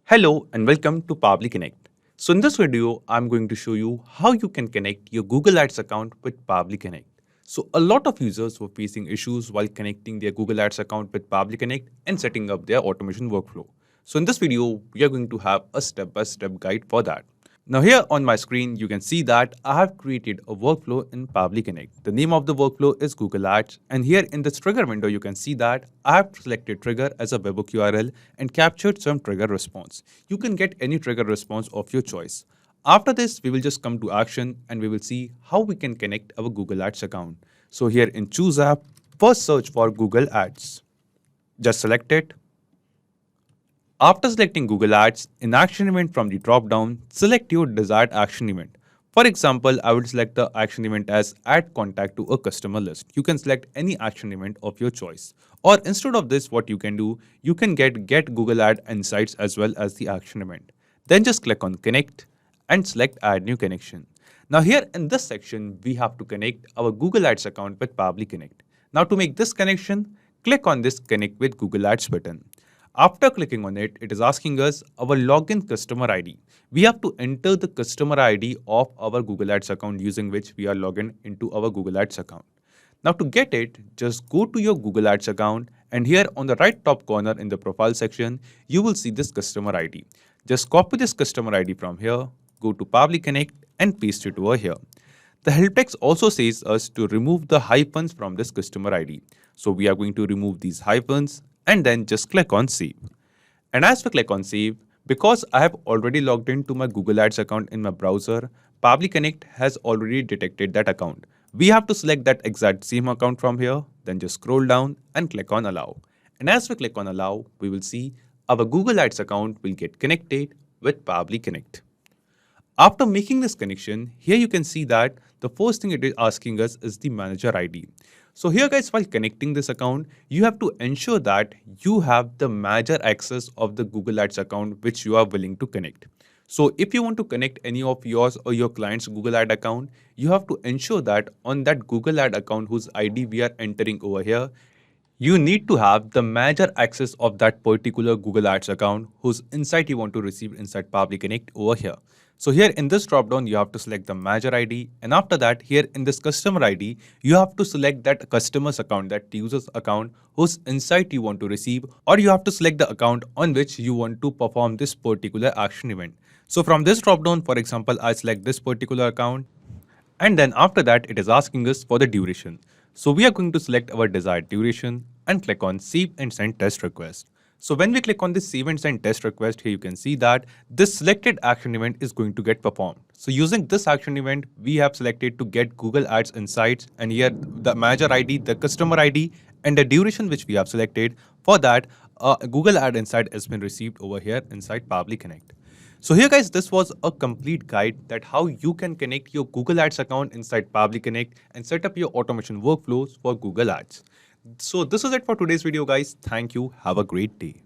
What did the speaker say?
Hello and welcome to Pabbly Connect. So in this video, I'm going to show you how you can connect your Google Ads account with Pabbly Connect. So a lot of users were facing issues while connecting their Google Ads account with Pabbly Connect and setting up their automation workflow. So in this video, we are going to have a step-by-step guide for that. Now here on my screen, you can see that I have created a workflow in Pabbly Connect. The name of the workflow is Google Ads, and here in this trigger window, you can see that I have selected trigger as a webhook URL and captured some trigger response. You can get any trigger response of your choice. After this, we will just come to action and we will see how we can connect our Google Ads account. So here in Choose App, first search for Google Ads. Just select it. After selecting Google Ads, in Action Event from the drop-down, select your desired action event. For example, I would select the action event as Add Contact to a Customer List. You can select any action event of your choice. Or instead of this, what you can do, you can get Google Ad Insights as well as the action event. Then just click on Connect and select Add New Connection. Now here in this section, we have to connect our Google Ads account with Pabbly Connect. Now to make this connection, click on this Connect with Google Ads button. After clicking on it, it is asking us our login customer ID. We have to enter the customer ID of our Google Ads account using which we are logged in into our Google Ads account. Now to get it, just go to your Google Ads account and here on the right top corner in the profile section, you will see this customer ID. Just copy this customer ID from here, go to Pabbly Connect and paste it over here. The help text also says us to remove the hyphens from this customer ID. So we are going to remove these hyphens and then just click on Save. And as we click on Save, because I have already logged into my Google Ads account in my browser, Pabbly Connect has already detected that account. We have to select that exact same account from here, then just scroll down and click on Allow. And as we click on Allow, we will see our Google Ads account will get connected with Pabbly Connect. After making this connection, here you can see that the first thing it is asking us is the manager ID. So here guys, while connecting this account, you have to ensure that you have the manager access of the Google Ads account which you are willing to connect. So if you want to connect any of yours or your client's Google Ad account, you have to ensure that on that Google Ad account whose ID we are entering over here, you need to have the manager access of that particular Google Ads account whose insight you want to receive inside Pabbly Connect over here. So here in this dropdown, you have to select the manager ID. And after that, here in this customer ID, you have to select that customer's account, that user's account whose insight you want to receive, or you have to select the account on which you want to perform this particular action event. So from this dropdown, for example, I select this particular account. And then after that, it is asking us for the duration. So we are going to select our desired duration and click on Save and Send Test Request. So when we click on this Save and Send Test Request, here you can see that this selected action event is going to get performed. So using this action event, we have selected to get Google Ads Insights, and here the manager ID, the customer ID, and the duration which we have selected. For that, Google Ad Insight has been received over here inside Pabbly Connect. So here guys, this was a complete guide that how you can connect your Google Ads account inside Pabbly Connect and set up your automation workflows for Google Ads. So this is it for today's video guys. Thank you. Have a great day.